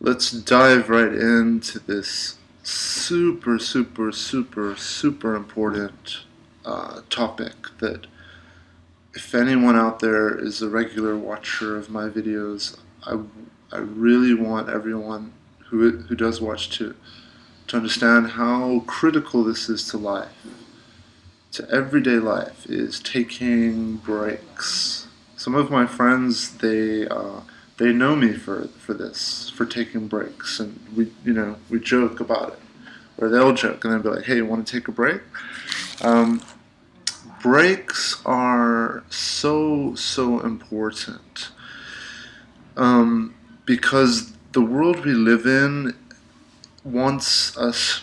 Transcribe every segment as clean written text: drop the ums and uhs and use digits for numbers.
Let's dive right into this super important topic that if anyone out there is a regular watcher of my videos, I really want everyone who does watch to understand how critical this is to life, to everyday life, is taking breaks. Some of my friends, they know me for this, for taking breaks, and we joke about it, or they'll joke and they'll be like, "Hey, you want to take a break?" Um, Breaks are so important, because the world we live in wants us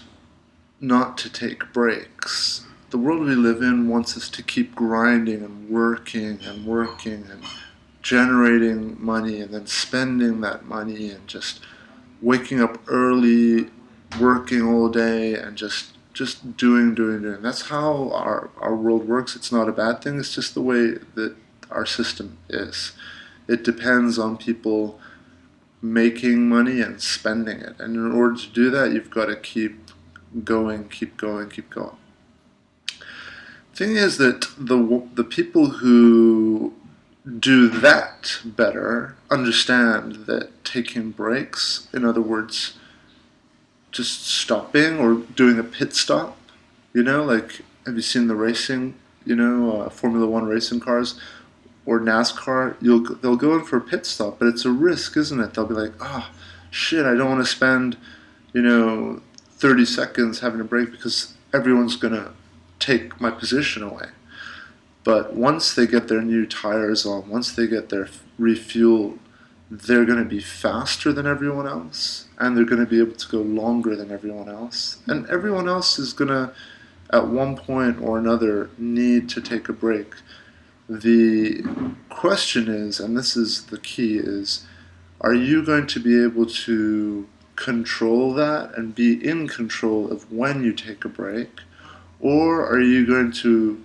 not to take breaks. The world we live in wants us to keep grinding and working and generating money and then spending that money and just waking up early, working all day and just doing. That's how our world works. It's not a bad thing. It's just the way that our system is. It depends on people making money and spending it. And in order to do that, you've got to keep going, keep going, keep going. Thing is that the people who do that better understand that taking breaks, in other words, just stopping or doing a pit stop, like, have you seen the racing, Formula One racing cars or NASCAR? They'll go in for a pit stop, but it's a risk, isn't it? They'll be like, oh, shit, I don't want to spend, you know, 30 seconds having a break because everyone's going to take my position away. But once they get their new tires on, once they get their refuel, they're going to be faster than everyone else, and they're going to be able to go longer than everyone else. And everyone else is going to, at one point or another, need to take a break. The question is, and this is the key, is are you going to be able to control that and be in control of when you take a break? Or are you going to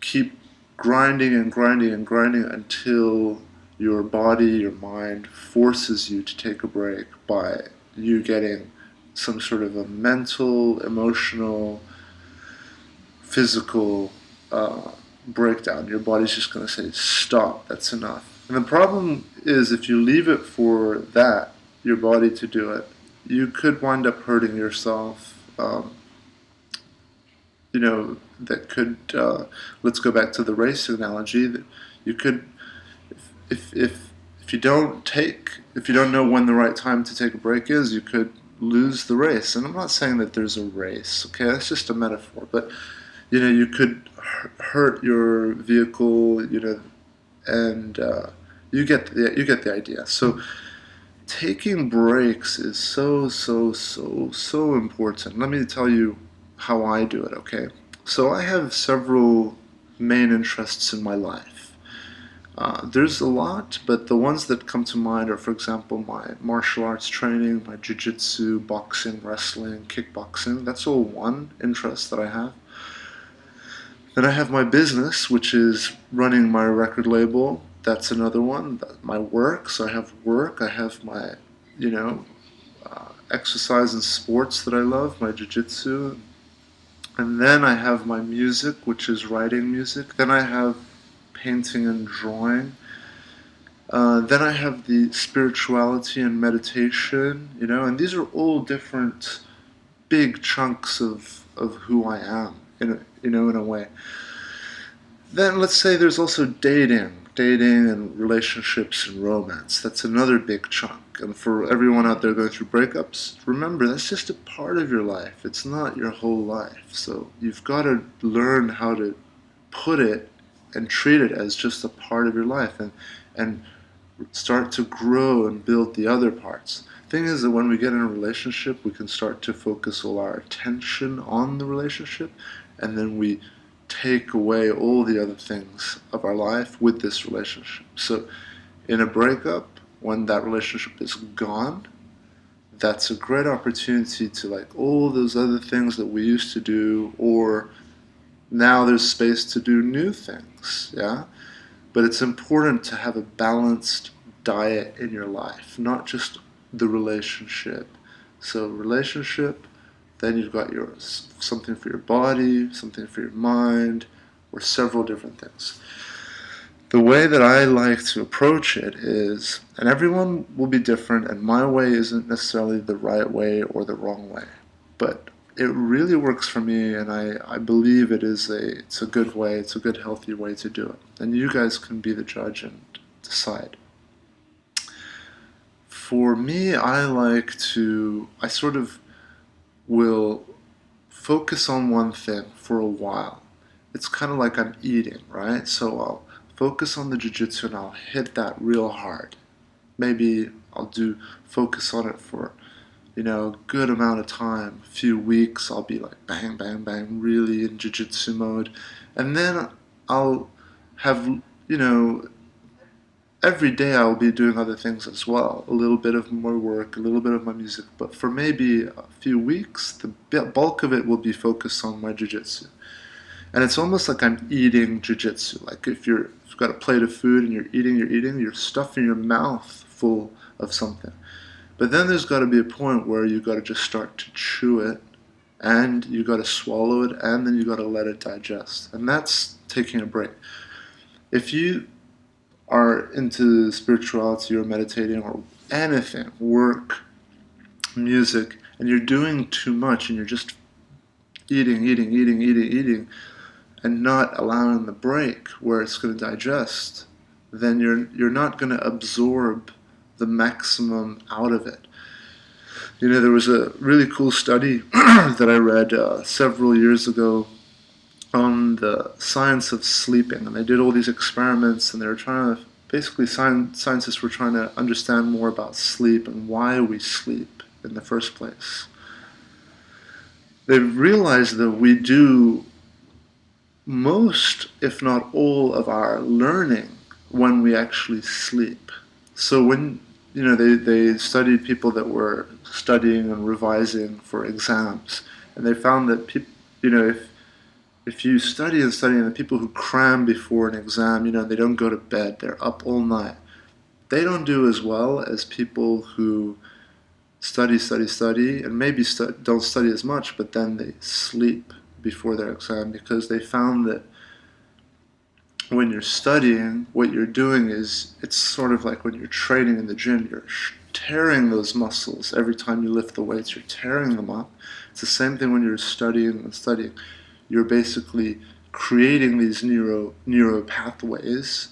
keep grinding and grinding and grinding until your body, your mind forces you to take a break by you getting some sort of a mental, emotional, physical breakdown? Your body's just going to say, stop, that's enough. And the problem is, if you leave it for that, your body to do it, you could wind up hurting yourself. That could, let's go back to the race analogy, that you could, if you don't know when the right time to take a break is, you could lose the race. And I'm not saying that there's a race, okay, that's just a metaphor, but you could hurt your vehicle, and you get the idea. So taking breaks is so important. Let me tell you how I do it, okay? So I have several main interests in my life. There's a lot, but the ones that come to mind are, for example, my martial arts training, my jiu-jitsu, boxing, wrestling, kickboxing. That's all one interest that I have. Then I have my business, which is running my record label. That's another one. My work, so I have work. I have my, exercise and sports that I love, my jiu-jitsu. And then I have my music, which is writing music. Then I have painting and drawing. Then I have the spirituality and meditation, and these are all different big chunks of who I am, in a way. Then let's say there's also dating and relationships and romance. That's another big chunk. And for everyone out there going through breakups, remember, that's just a part of your life. It's not your whole life. So you've got to learn how to put it and treat it as just a part of your life, and start to grow and build the other parts. Thing is that when we get in a relationship, we can start to focus all our attention on the relationship, and then we take away all the other things of our life with this relationship. So in a breakup, when that relationship is gone, that's a great opportunity to, like, all those other things that we used to do, or now there's space to do new things, yeah? But it's important to have a balanced diet in your life, not just the relationship. So relationship, then you've got something for your body, something for your mind, or several different things. The way that I like to approach it is, and everyone will be different, and my way isn't necessarily the right way or the wrong way, but it really works for me, and I believe it's a good way, it's a good healthy way to do it. And you guys can be the judge and decide. For me, I sort of will focus on one thing for a while. It's kind of like I'm eating, right? So I'll focus on the jiu-jitsu and I'll hit that real hard. Maybe I'll focus on it for, a good amount of time, a few weeks. I'll be like bang, bang, bang, really in jiu-jitsu mode. And then I'll have, every day I'll be doing other things as well. A little bit of my work, a little bit of my music. But for maybe a few weeks, the bulk of it will be focused on my jiu-jitsu. And it's almost like I'm eating jiu-jitsu. Like if you've got a plate of food and you're stuffing your mouth full of something. But then there's got to be a point where you've got to just start to chew it, and you've got to swallow it, and then you've got to let it digest. And that's taking a break. If you are into spirituality or meditating or anything, work, music, and you're doing too much and you're just eating, and not allowing the break where it's going to digest, then you're not going to absorb the maximum out of it. There was a really cool study that I read several years ago on the science of sleeping, and they did all these experiments, and they were trying to, basically scientists were trying to understand more about sleep and why we sleep in the first place. They realized that we do most, if not all, of our learning when we actually sleep. So when they studied people that were studying and revising for exams, and they found that if you study and the people who cram before an exam, they don't go to bed, they're up all night, they don't do as well as people who study, and maybe don't study as much, but then they sleep before their exam, because they found that when you're studying, what you're doing is, it's sort of like when you're training in the gym, you're tearing those muscles every time you lift the weights, you're tearing them up. It's the same thing when you're studying. You're basically creating these neuro pathways,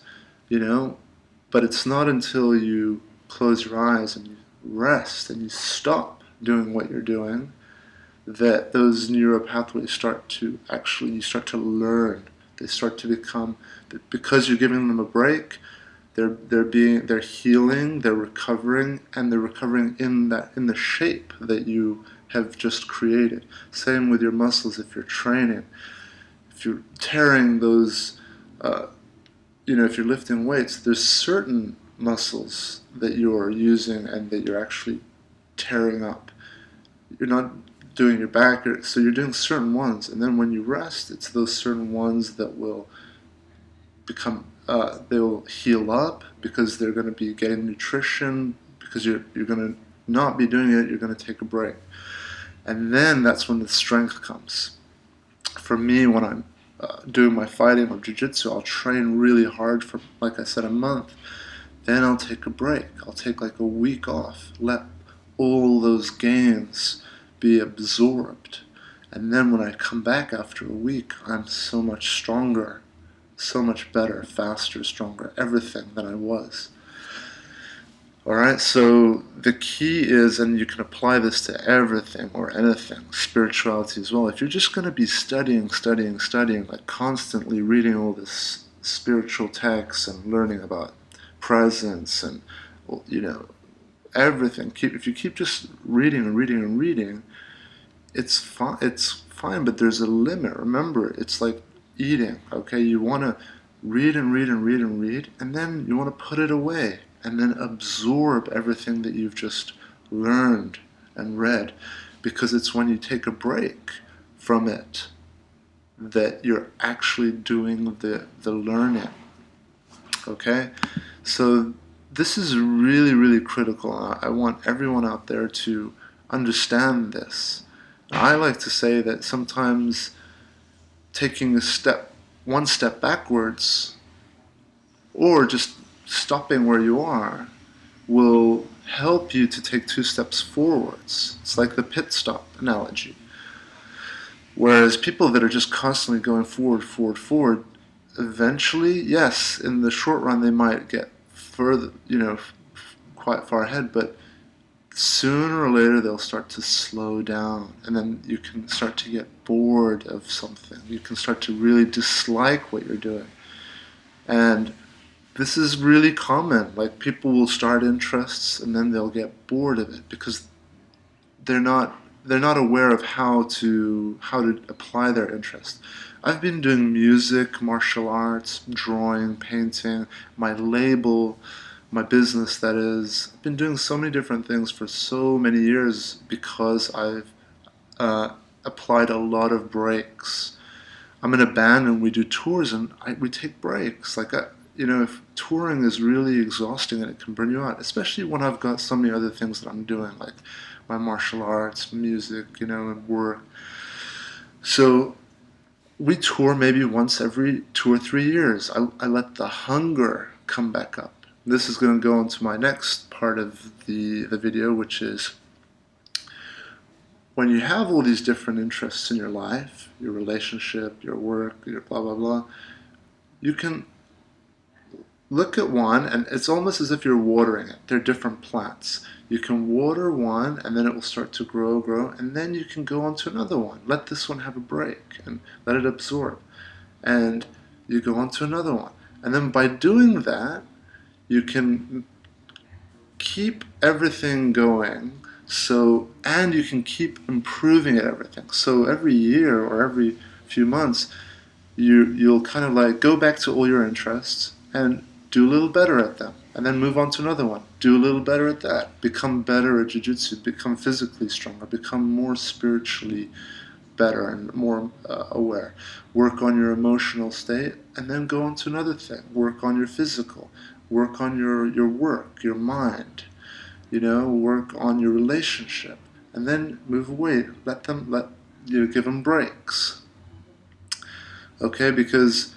but it's not until you close your eyes and you rest and you stop doing what you're doing that those neural pathways you start to learn. They start to become, because you're giving them a break, they're healing, they're recovering, and they're recovering in the shape that you have just created. Same with your muscles. If you're training, if you're tearing those, if you're lifting weights, there's certain muscles that you're using and that you're actually tearing up. You're not doing your back, so you're doing certain ones, and then when you rest, it's those certain ones that will become, they will heal up, because they're going to be getting nutrition, because you're going to not be doing it, you're going to take a break. And then that's when the strength comes. For me, when I'm doing my fighting or jiu-jitsu, I'll train really hard for, like I said, a month. Then I'll take a break. I'll take like a week off. Let all those gains be absorbed. And then when I come back after a week, I'm so much stronger, so much better, faster, stronger, everything than I was. Alright, so the key is, and you can apply this to everything or anything, spirituality as well. If you're just going to be studying, like constantly reading all this spiritual texts and learning about presence and, everything, if you keep just reading and reading, it's fine, but there's a limit. Remember, it's like eating, okay? You want to read, and then you want to put it away, and then absorb everything that you've just learned and read, because it's when you take a break from it that you're actually doing the learning, okay? So this is really, really critical. I want everyone out there to understand this. I like to say that sometimes taking one step backwards, or just stopping where you are, will help you to take two steps forwards. It's like the pit stop analogy. Whereas people that are just constantly going forward, forward, forward, eventually, yes, in the short run they might get further, quite far ahead, but sooner or later they'll start to slow down, and then you can start to get bored of something. You can start to really dislike what you're doing. And this is really common. Like, people will start interests and then they'll get bored of it because they're not aware of how to apply their interest. I've been doing music, martial arts, drawing, painting, my label, my business, that is. I've been doing so many different things for so many years because I've applied a lot of breaks. I'm in a band and we do tours and we take breaks. Like, if touring is really exhausting and it can burn you out, especially when I've got so many other things that I'm doing, like my martial arts, music, and work. So we tour maybe once every 2 or 3 years. I let the hunger come back up. This is going to go into my next part of the video, which is when you have all these different interests in your life, your relationship, your work, your blah, blah, blah, you can look at one and it's almost as if you're watering it. They're different plants. You can water one and then it will start to grow, and then you can go on to another one. Let this one have a break and let it absorb. And you go on to another one. And then by doing that, you can keep everything going, and you can keep improving at everything. So every year or every few months, you'll kind of like go back to all your interests and do a little better at them, and then move on to another one. Do a little better at that. Become better at jiu-jitsu. Become physically stronger. Become more spiritually better and more aware. Work on your emotional state, and then go on to another thing. Work on your physical. Work on your work, your mind. Work on your relationship, and then move away. Give them breaks. Okay, because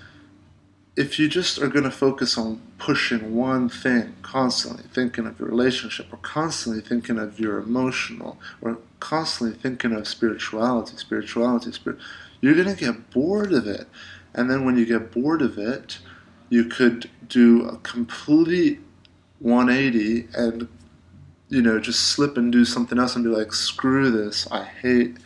if you just are going to focus on pushing one thing, constantly thinking of your relationship, or constantly thinking of your emotional, or constantly thinking of spirituality, you're going to get bored of it. And then when you get bored of it, you could do a complete 180 and just slip and do something else and be like, screw this, I hate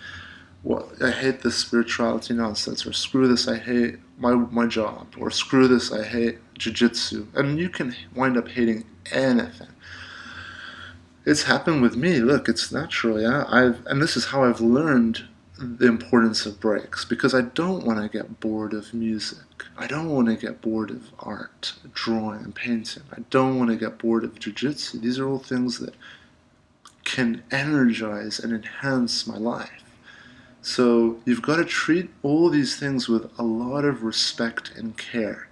this spirituality nonsense, or screw this, I hate my job, or screw this, I hate jiu-jitsu. And you can wind up hating anything. It's happened with me. Look, it's natural, yeah. And this is how I've learned the importance of breaks, because I don't want to get bored of music. I don't want to get bored of art, drawing and painting. I don't want to get bored of jiu-jitsu. These are all things that can energize and enhance my life. So you've got to treat all these things with a lot of respect and care.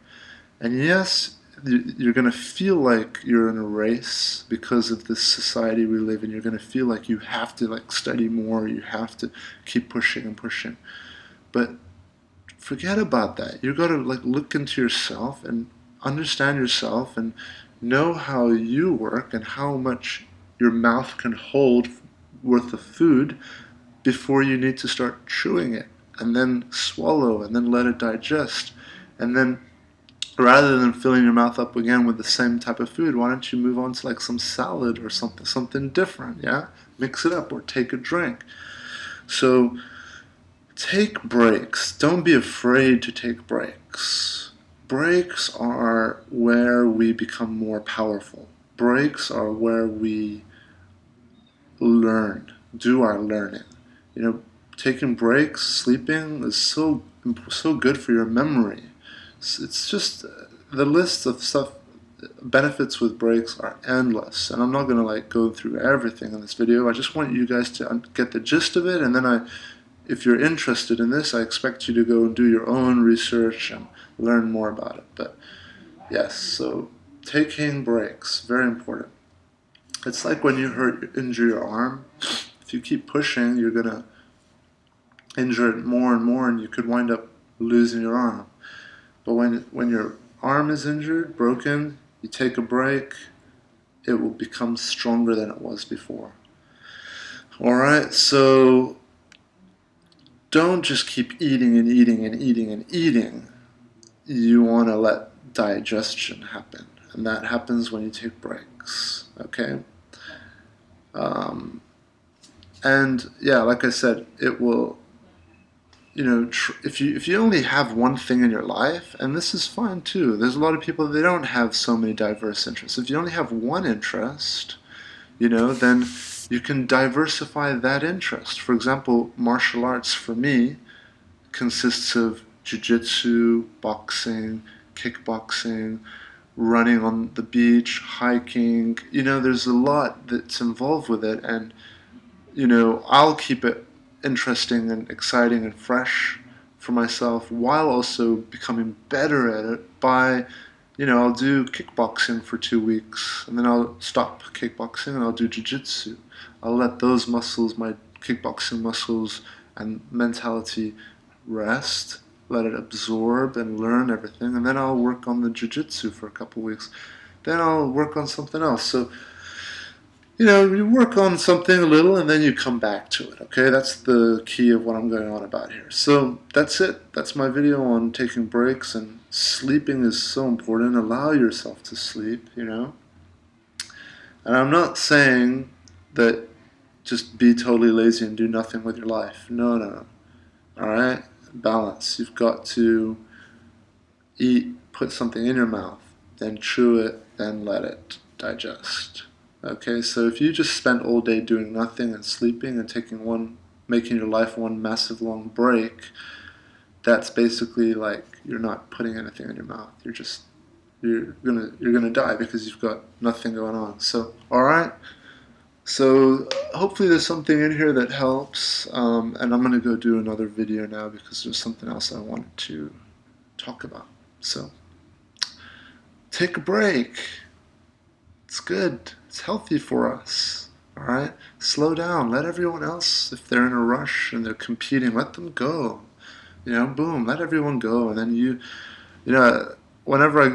And yes, you're going to feel like you're in a race because of this society we live in. You're going to feel like you have to study more, you have to keep pushing and pushing. But forget about that. You've got to look into yourself and understand yourself and know how you work and how much your mouth can hold worth of food before you need to start chewing it, and then swallow, and then let it digest. And then rather than filling your mouth up again with the same type of food, why don't you move on to some salad or something different, yeah? Mix it up, or take a drink. So take breaks. Don't be afraid to take breaks. Breaks are where we become more powerful. Breaks are where we learn, do our learning. Taking breaks, sleeping is so good for your memory. It's just the list of benefits with breaks are endless, and I'm not going to go through everything in this video. I just want you guys to get the gist of it, and then if you're interested in this, I expect you to go and do your own research and learn more about it. But yes, so taking breaks, very important. It's like when you injure your arm. If you keep pushing, you're gonna injure it more and more, and you could wind up losing your arm. But when your arm is injured, broken, you take a break, it will become stronger than it was before. Alright, so don't just keep eating and eating and eating and eating. You want to let digestion happen, and that happens when you take breaks, okay? And yeah, like I said, it will, if you only have one thing in your life, and this is fine too. There's a lot of people, they don't have so many diverse interests. If you only have one interest, then you can diversify that interest. For example, martial arts for me consists of jiu-jitsu, boxing, kickboxing, running on the beach, hiking. There's a lot that's involved with it, and I'll keep it interesting and exciting and fresh for myself while also becoming better at it by, I'll do kickboxing for 2 weeks and then I'll stop kickboxing and I'll do jiu-jitsu. I'll let those muscles, my kickboxing muscles and mentality, rest, let it absorb and learn everything, and then I'll work on the jiu-jitsu for a couple weeks. Then I'll work on something else. So you work on something a little and then you come back to it, okay? That's the key of what I'm going on about here. So that's it. That's my video on taking breaks, and sleeping is so important. Allow yourself to sleep, And I'm not saying that just be totally lazy and do nothing with your life. No. Alright? Balance. You've got to eat, put something in your mouth, then chew it, then let it digest. Okay, so if you just spent all day doing nothing and sleeping and making your life one massive long break, that's basically like you're not putting anything in your mouth. You're gonna die because you've got nothing going on. So, all right. So hopefully there's something in here that helps, and I'm gonna go do another video now because there's something else I wanted to talk about. So take a break. It's good. It's healthy for us. All right? Slow down. Let everyone else, if they're in a rush and they're competing, let them go. Boom, let everyone go. And then whenever I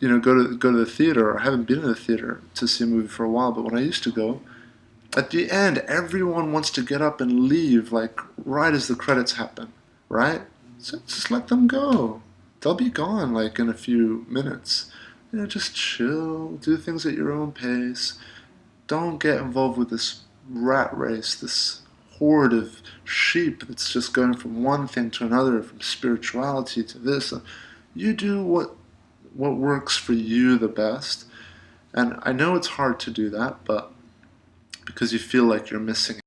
go to the theater, I haven't been to the theater to see a movie for a while, but when I used to go, at the end, everyone wants to get up and leave, like right as the credits happen, right? So just let them go. They'll be gone like in a few minutes. Just chill, do things at your own pace. Don't get involved with this rat race, this horde of sheep that's just going from one thing to another, from spirituality to this. You do what works for you the best. And I know it's hard to do that, but because you feel like you're missing